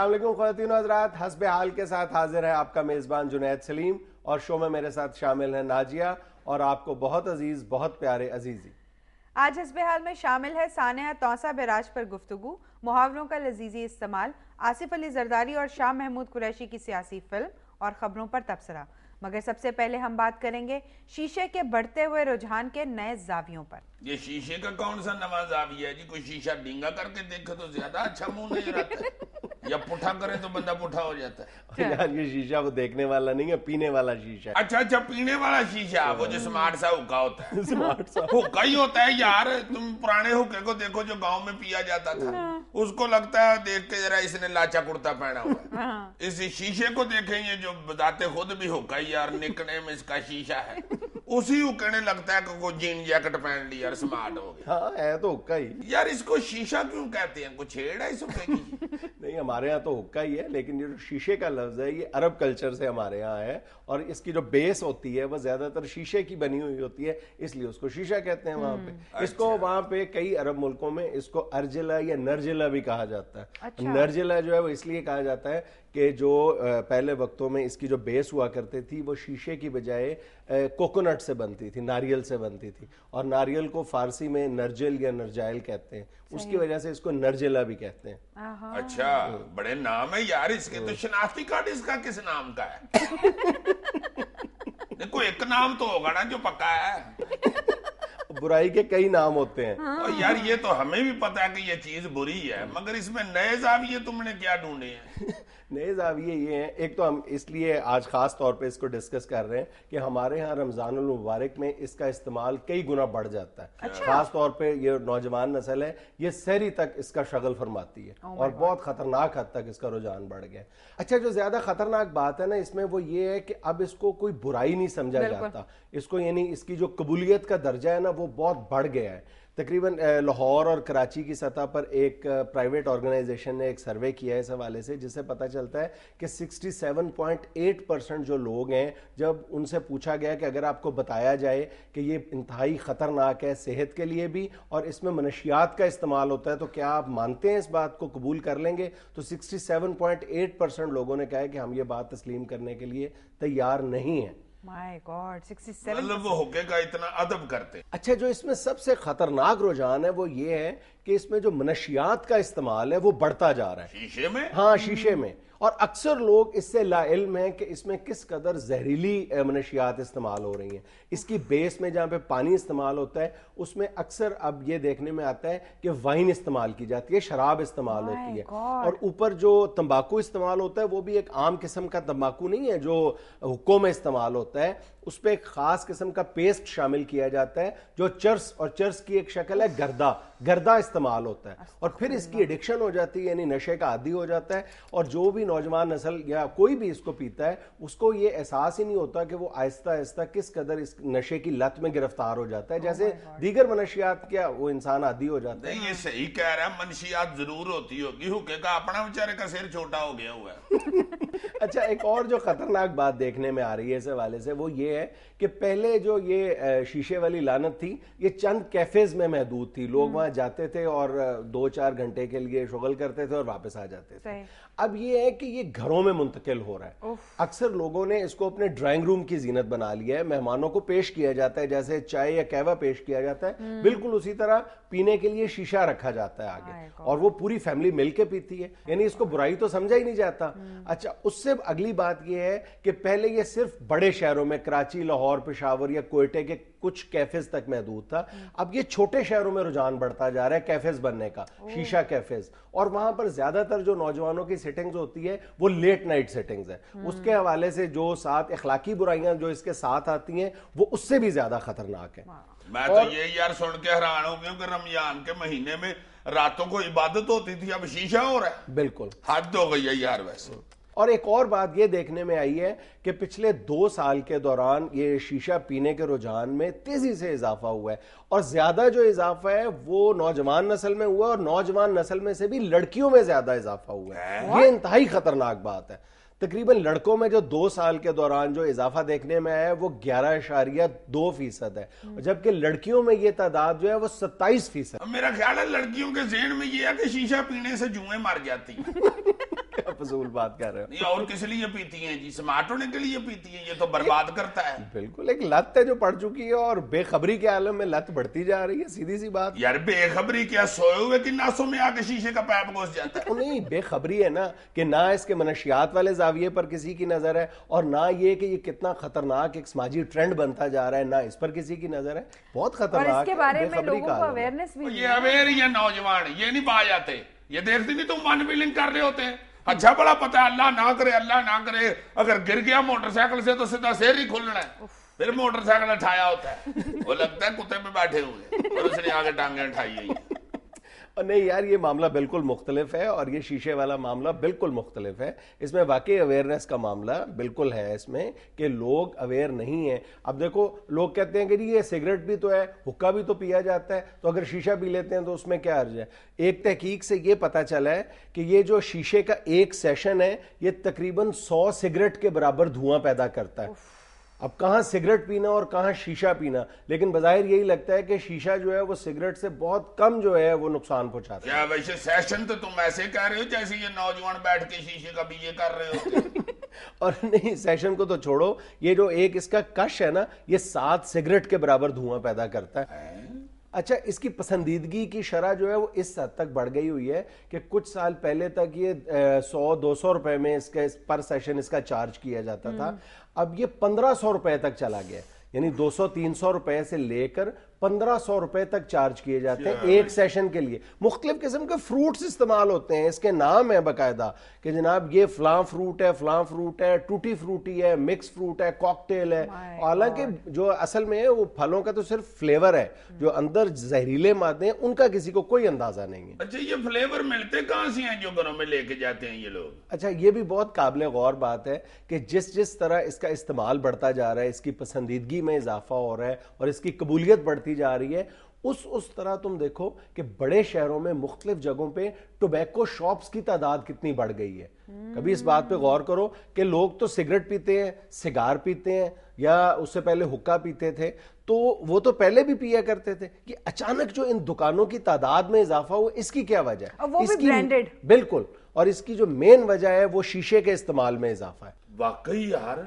السلام علیکم خواتین و حضرات، حسب حال کے ساتھ حاضر ہے آپ کا میزبان جنید سلیم، اور شو میں میرے ساتھ شامل ہیں ناجیہ اور آپ کو بہت عزیز بہت پیارے عزیزی۔ آج حسب حال میں شامل ہے سانحہ توسہ براج پر گفتگو، محاوروں کا لذیذی استعمال، آصف علی زرداری اور شاہ محمود قریشی کی سیاسی فلم اور خبروں پر تبصرہ۔ مگر سب سے پہلے ہم بات کریں گے شیشے کے بڑھتے ہوئے رجحان کے نئے زاویوں پر۔ یہ شیشے کا کون سا نواں زاویہ ہے جی؟ کوئی شیشہ ڈینگا کر کے دیکھے تو زیادہ اچھا منہ نظر آتا ہے، یا پٹھا کرے تو بندہ پٹھا ہو جاتا ہے۔ یار یہ شیشہ وہ دیکھنے والا نہیں ہے، پینے والا شیشہ ہے۔ اچھا پینے والا شیشہ، وہ جو سمارٹ سا حکا ہوتا ہے۔ سمارٹ سا حکا ہی ہوتا ہے یار، تم پرانے حکے کو دیکھو جو گاؤں میں پیا جاتا تھا، اس کو لگتا ہے دیکھ کے ذرا اس نے لاچا کرتا پہنا ہوا ہے۔ اس شیشے کو دیکھیں، یہ جو بذات خود بھی حکا ہی یار، نکنے میں اس کا شیشہ ہے، اسی حکے نے لگتا ہے کہ کوئی جین جیکٹ پہن لی یار، سمارٹ ہو گیا۔ ہاں ہے تو حکا ہی یار اس کو شیشہ کیوں کہتے ہیں؟ کچھ چھیڑ ہے اس حکے کی؟ نہیں، ہمارے یہاں تو حکا ہی ہے، لیکن یہ جو شیشے کا لفظ ہے یہ عرب کلچر سے ہمارے یہاں ہے، اور اس کی جو بیس ہوتی ہے وہ زیادہ تر شیشے کی بنی ہوئی ہوتی ہے، اس لیے اس کو شیشہ کہتے ہیں وہاں پہ۔ اس کو وہاں پہ کئی عرب ملکوں میں اس کو ارجلا یا نرجلا بھی کہا جاتا ہے۔ نرجلا جو ہے وہ اس لیے کہا جاتا ہے کہ جو پہلے وقتوں میں اس کی جو بیس ہوا کرتی تھی وہ شیشے کی بجائے کوکونٹ سے بنتی تھی، ناریل سے بنتی تھی، اور ناریل کو فارسی میں نرجل یا نرجائل کہتے ہیں، اس کی وجہ سے اس کو نرجلا بھی کہتے ہیں۔ اچھا، بڑے نام ہے یار اس کے تو۔ شناختی کارڈ اس کا کس نام کا ہے؟ دیکھو ایک نام تو ہوگا نا جو پکا ہے۔ برائی کے کئی نام ہوتے ہیں۔ اور یار یہ تو ہمیں بھی پتا ہے کہ یہ چیز بری ہے، مگر اس میں نئے زاویے تم نے کیا ڈھونڈے ہیں؟ نئے زاویے یہ ہیں، ایک تو ہم اس لیے آج خاص طور پہ اس کو ڈسکس کر رہے ہیں کہ ہمارے ہاں رمضان المبارک میں اس کا استعمال کئی گنا بڑھ جاتا ہے۔ خاص طور پہ یہ نوجوان نسل ہے، یہ سحری تک اس کا شغل فرماتی ہے، اور بہت خطرناک حد تک اس کا رجحان بڑھ گیا۔ اچھا، جو زیادہ خطرناک بات ہے نا اس میں وہ یہ ہے کہ اب اس کو کوئی برائی نہیں سمجھا جاتا، اس کو یعنی اس کی جو قبولیت کا درجہ ہے نا وہ بہت بڑھ گیا ہے۔ تقریباً لاہور اور کراچی کی سطح پر ایک پرائیویٹ آرگنائزیشن نے ایک سروے کیا ہے اس حوالے سے، جس سے پتہ چلتا ہے کہ 67.8% جو لوگ ہیں، جب ان سے پوچھا گیا کہ اگر آپ کو بتایا جائے کہ یہ انتہائی خطرناک ہے صحت کے لیے بھی اور اس میں منشیات کا استعمال ہوتا ہے، تو کیا آپ مانتے ہیں اس بات کو، قبول کر لیں گے؟ تو 67.8% لوگوں نے کہا ہے کہ ہم یہ بات تسلیم کرنے کے لیے تیار نہیں ہیں۔ مائی گاڈ، 67۔ مطلب وہ حکے کا اتنا ادب کرتے۔ اچھا، جو اس میں سب سے خطرناک رجحان ہے وہ یہ ہے کہ اس میں جو منشیات کا استعمال ہے وہ بڑھتا جا رہا ہے شیشے میں۔ ہاں، شیشے میں، اور اکثر لوگ اس سے لا علم ہیں کہ اس میں کس قدر زہریلی منشیات استعمال ہو رہی ہیں۔ اس کی بیس میں جہاں پہ پانی استعمال ہوتا ہے اس میں اکثر اب یہ دیکھنے میں آتا ہے کہ وائن استعمال کی جاتی ہے، شراب استعمال ہوتی ہے، اور اوپر جو تمباکو استعمال ہوتا ہے وہ بھی ایک عام قسم کا تمباکو نہیں ہے جو حکوں میں استعمال ہوتا ہے، اس پہ ایک خاص قسم کا پیسٹ شامل کیا جاتا ہے جو چرس، اور چرس کی ایک شکل ہے گردہ استعمال ہوتا ہے، اور پھر اس کی ایڈکشن ہو جاتی ہے، یعنی نشے کا عادی ہو جاتا ہے، اور جو بھی نوجوان نسل یا کوئی بھی اس کو پیتا ہے اس کو یہ احساس ہی نہیں ہوتا کہ وہ آہستہ آہستہ کس قدر اس نشے کی لت میں گرفتار ہو جاتا ہے، جیسے دیگر منشیات کیا وہ انسان عادی ہو جاتا ہے۔ نہیں، یہ صحیح کہہ رہا ہے، منشیات ضرور ہوتی ہوگی، حکے کا اپنا بیچارے کا سر چھوٹا ہو گیا ہوا ہے۔ اچھا، ایک اور جو خطرناک بات دیکھنے میں آ رہی ہے اس حوالے سے وہ یہ ہے کہ پہلے جو یہ شیشے والی لعنت تھی یہ چند کیفیز میں محدود تھی، لوگ وہاں جاتے تھے اور 2-4 گھنٹے کے لیے شغل کرتے تھے اور واپس آ جاتے تھے۔ اب یہ ہے کہ یہ گھروں میں منتقل ہو رہا ہے، اکثر لوگوں نے اس کو اپنے ڈرائنگ روم کی زینت بنا لیا ہے، مہمانوں کو پیش کیا جاتا ہے جیسے چائے یا قہوہ پیش کیا جاتا ہے، بالکل اسی طرح پینے کے لیے شیشہ رکھا جاتا ہے آگے، اور وہ پوری فیملی مل کے پیتی ہے، یعنی اس کو برائی تو سمجھا ہی نہیں جاتا۔ اچھا، اس سے اگلی بات یہ ہے کہ پہلے یہ صرف بڑے شہروں میں کراچی، لاہور، پشاور یا کوئٹے کے کچھ کیفیز تک محدود تھا، اب یہ چھوٹے شہروں میں رجحان بڑھتا جا رہا ہے کیفیز بننے کا، شیشہ کیفیز، اور وہاں پر زیادہ تر جو نوجوانوں کی سیٹنگز ہوتی ہے وہ لیٹ نائٹ سیٹنگز ہے، اس کے حوالے سے جو ساتھ اخلاقی برائیاں جو اس کے ساتھ آتی ہیں وہ اس سے بھی زیادہ خطرناک ہیں۔ میں تو یہ یار سن کے حیران ہو گیا کہ رمضان کے مہینے میں راتوں کو عبادت ہوتی تھی، اب شیشہ ہو رہا ہے۔ بالکل حد ہو گئی ہے یار ویسے۔ اور ایک اور بات یہ دیکھنے میں آئی ہے کہ پچھلے 2 سال کے دوران یہ شیشہ پینے کے رجحان میں تیزی سے اضافہ ہوا ہے، اور زیادہ جو اضافہ ہے وہ نوجوان نسل میں ہوا ہے، اور نوجوان نسل میں سے بھی لڑکیوں میں زیادہ اضافہ ہوا ہے۔ یہ انتہائی خطرناک بات ہے۔ تقریباً لڑکوں میں جو 2 سال کے دوران جو اضافہ دیکھنے میں آیا ہے وہ 11.2% ہے، جبکہ لڑکیوں میں یہ تعداد جو ہے وہ 27%۔ میرا خیال ہے لڑکیوں کے ذہن میں یہ ہے کہ شیشہ پینے سے جوئیں مر جاتی ہیں۔ فضول بات کر رہے ہو. یہ اور کس لیے پیتی ہیں جی؟ سمارٹ ہونے کے لیے پیتی ہیں؟ یہ تو برباد کرتا ہے. بالکل ایک لت ہے جو پڑ چکی ہے اور بے خبری کے عالم میں لت بڑھتی جا رہی ہے, سیدھی سی بات. یار بے خبری کیا, سوئے ہوئے کی ناسوں میں آ کے شیشے کا پیپ گھس جاتا ہے. نہیں, بے خبری ہے نا کہ نہ اس کے منشیات والے زاویے پر کسی کی نظر ہے, اور نہ یہ کہ یہ کتنا خطرناک ایک سماجی ٹرینڈ بنتا جا رہا ہے, نہ اس پر کسی کی نظر ہے. بہت خطرناک اور اس کے بارے بے میں خبری لوگوں کا کو عالم ہے. اویئرنس بھی یہ اویئر ہی ہے نوجوان, یہ نہیں پا جاتے. یہ دیکھتے نہیں تم ون ویلنگ کر رہے ہوتے ہیں, اچھا بڑا پتہ ہے اللہ نہ کرے, اللہ نہ کرے اگر گر گیا موٹر سائیکل سے تو سیدھا سیر ہی کھلنا ہے. پھر موٹر سائیکل اٹھایا ہوتا ہے, وہ لگتا ہے کتے پہ بیٹھے ہوئے اور اس نے آگے ٹانگیں اٹھائی ہوئی. اور نہیں یار, یہ معاملہ بالکل مختلف ہے, اور یہ شیشے والا معاملہ بالکل مختلف ہے. اس میں واقعی اویئرنیس کا معاملہ بالکل ہے اس میں, کہ لوگ اویئر نہیں ہیں. اب دیکھو لوگ کہتے ہیں کہ یہ سگریٹ بھی تو ہے, حقہ بھی تو پیا جاتا ہے, تو اگر شیشہ پی لیتے ہیں تو اس میں کیا حرج ہے. ایک تحقیق سے یہ پتا چلا ہے کہ یہ جو شیشے کا ایک سیشن ہے یہ تقریباً 100 سگریٹ کے برابر دھواں پیدا کرتا ہے. اب کہاں سگریٹ پینا اور کہاں شیشہ پینا, لیکن بظاہر یہی لگتا ہے کہ شیشہ جو ہے وہ سگریٹ سے بہت کم جو ہے وہ نقصان پہنچاتا ہے. کیا ویسے سیشن تو تم ایسے کہہ رہے ہو جیسے یہ نوجوان بیٹھ کے شیشے کا بھی یہ کر رہے ہوتے. اور نہیں, سیشن کو تو چھوڑو, یہ جو ایک اس کا کش ہے نا, یہ 7 سگریٹ کے برابر دھواں پیدا کرتا ہے. اچھا, اس کی پسندیدگی کی شرح جو ہے وہ اس حد تک بڑھ گئی ہوئی ہے کہ کچھ سال پہلے تک یہ 100-200 روپے میں اس کا پر سیشن اس کا چارج کیا جاتا تھا. اب یہ 1500 روپے تک چلا گیا, یعنی 200-300 روپے سے لے کر 1500 روپے تک چارج کیے جاتے ہیں ایک سیشن کے لیے. مختلف قسم کے فروٹس استعمال ہوتے ہیں, اس کے نام ہیں باقاعدہ کہ جناب یہ فلاں فروٹ ہے, فلاں فروٹ ہے, ٹوٹی فروٹی ہے, مکس فروٹ ہے, کاکٹیل ہے. حالانکہ جو اصل میں ہے وہ پھلوں کا تو صرف فلیور ہے, جو اندر زہریلے مادے ہیں ان کا کسی کو کوئی اندازہ نہیں ہے. اچھا, یہ فلیور ملتے کہاں سے ہیں جو گھروں میں لے کے جاتے ہیں یہ لوگ؟ اچھا, یہ بھی بہت قابل غور بات ہے کہ جس طرح اس کا استعمال بڑھتا جا رہا ہے, اس کی پسندیدگی میں اضافہ ہو رہا ہے اور اس کی قبولیت بڑھتی جا رہی ہے, اس طرح تم دیکھو کہ بڑے شہروں میں مختلف جگہوں پہ ٹوبیکو شاپس کی تعداد کتنی بڑھ گئی ہے. کبھی اس بات پہ غور کرو کہ لوگ تو سگریٹ پیتے ہیں, سگار پیتے ہیں, یا اس سے پہلے حقہ پیتے تھے, تو وہ تو پہلے بھی پیا کرتے تھے, کہ اچانک جو ان دکانوں کی تعداد میں اضافہ ہوا, اس کی کیا وجہ ہے؟ وہ بھی برانڈڈ. بالکل, اور اس کی جو مین وجہ ہے وہ شیشے کے استعمال میں اضافہ ہے. واقعی یار,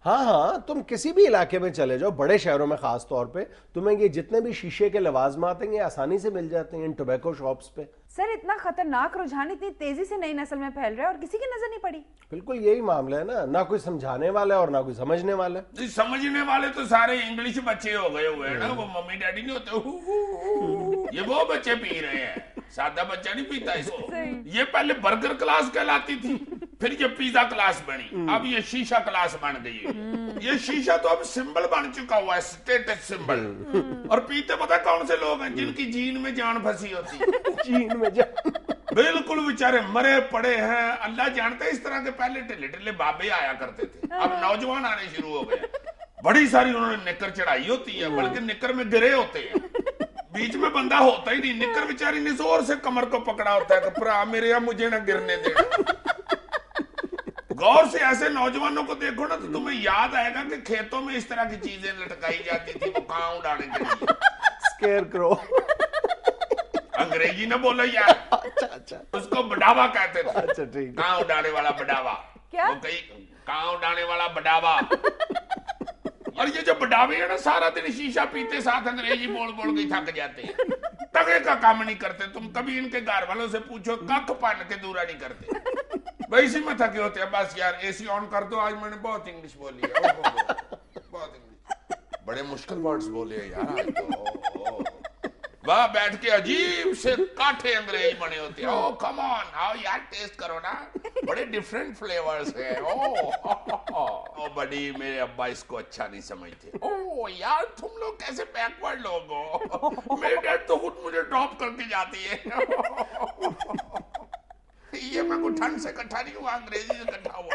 ہاں, تم کسی بھی علاقے میں چلے جاؤ, بڑے شہروں میں خاص طور پہ, تمہیں یہ جتنے بھی شیشے کے لوازمات ہیں یہ آسانی سے مل جاتے ہیں ان ٹوبیکو شاپس پہ. سر, اتنا خطرناک رجحان اتنی تیزی سے نئی نسل میں پھیل رہا ہے اور کسی کی نظر نہیں پڑی. بالکل یہی معاملہ ہے نا, نہ کوئی سمجھانے والا ہے اور نہ کوئی سمجھنے والا ہے. سمجھنے والے تو سارے انگلش بچے ہو گئے ہوئے ہیں نا, وہ ممی ڈیڈی نہیں ہوتے, یہ وہ بچے پی رہے ہیں, سادہ بچہ نہیں پیتا اس کو. یہ پہلے برگر کلاس کہلاتی تھی, پھر یہ پیزا کلاس بنی, اب یہ شیشہ کلاس بن گئی ہے. یہ شیشہ تو اب سمبل بن چکا ہوا ہے, سٹیٹس سمبل. اور پیتے پتہ کون سے لوگ ہیں؟ جن کی جین میں جان پھنسی ہوتی ہے. چین میں بالکل بیچارے مرے پڑے ہیں. اللہ جانتا ہے, اس طرح کے پہلے ٹلے ٹلے بابے آیا کرتے تھے, اب نوجوان آنے شروع ہو گئے. بڑی ساری انہوں نے نکر چڑھائی ہوتی ہے, بلکہ نکر میں گرے ہوتے ہیں, بیچ میں بندہ ہوتا ہی نہیں. نکر بیچاری نے زور سے کمر کو پکڑا ہوتا ہے کہ پرا میرے یا مجھے نہ گرنے دینا. غور سے ایسے نوجوانوں کو دیکھو نا تو تمہیں یاد آئے گا کہ کھیتوں میں اس طرح کی چیزیں لٹکائی جاتی تھی, وہ کہاں اڑانے کے لیے. اسکیئر کرو, انگریزی نہ بولو یار, اچھا اس کو بڑھاوا کہتے تھے. اچھا ٹھیک, کہاں اڑانے والا بڑھاوا, کیا کہاں اڑانے والا بڑھاوا. اور یہ جو بڑھاوے ہیں نا سارا دن شیشہ پیتے, ساتھ انگریزی بول بول کے تھک جاتے ہیں, تگے کا کام نہیں کرتے. تم کبھی ان کے گھر والوں سے پوچھو, کک پن کے دورا نہیں کرتے, وہی اسی میں تھکے ہوتے ہیں. بس یار اے سی آن کر دو, آج میں نے بہت انگلش بولی ہے, بہت انگلش, بڑے مشکل ورڈز بولے ہیں یار آج تو. وہاں بیٹھ کے عجیب سے کاٹھے انگریزی بنے ہوتے ہیں. او کم آن, آؤ یار ٹیسٹ کرو نا, بڑے ڈیفرنٹ فلیورز ہیں. او بڑی, میرے ابا اس کو اچھا نہیں سمجھتے. او یار تم لوگ کیسے بیکورڈ لوگ ہو, میرے ڈیڈ تو خود مجھے ڈراپ کر کے جاتی ہے. یہ میں کو ٹھنڈ سے کٹھا نہیں ہوا, انگریزی سے کٹھا ہوا.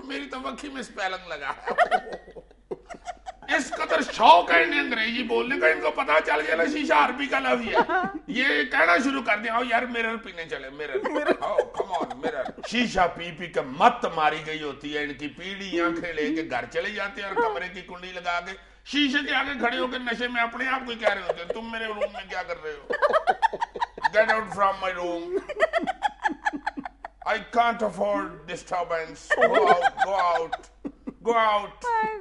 میری تو وکھی میں اسپیلنگ لگا ہے. اس قدر شوق ہے انہیں انگریزی بولنے کا, ان کو پتا چل گیا نا شیشہ عربی کا لفظ ہے, یہ کہنا شروع کر دیا, یار مرر پینے چلے, مرر, کم آن مرر. شیشہ پی پی کے مت ماری گئی ہوتی ہے, ان کی پیڑھی آنکھیں لے کے گھر چلے جاتے ہیں اور کمرے کی کنڈی لگا کے شیشے کے آگے کھڑے ہو کے نشے میں اپنے آپ کو کہہ رہے ہوتے ہیں, تم میرے روم میں کیا کر رہے ہو, get out from my room. I can't afford disturbance. Go out, go out, go out. My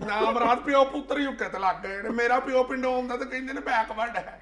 ਨਾਮ ਰਾਤ ਪਿਓ ਪੁੱਤਰ ਹੀ ਹੁੱਕੇ ਤੇ ਲੱਗ ਗਏ। ਮੇਰਾ ਪਿਓ ਪਿੰਡੋਂ ਆਉਂਦਾ ਤੇ ਕਹਿੰਦੇ ਨੇ ਬੈਕਵਰਡ ਹੈ।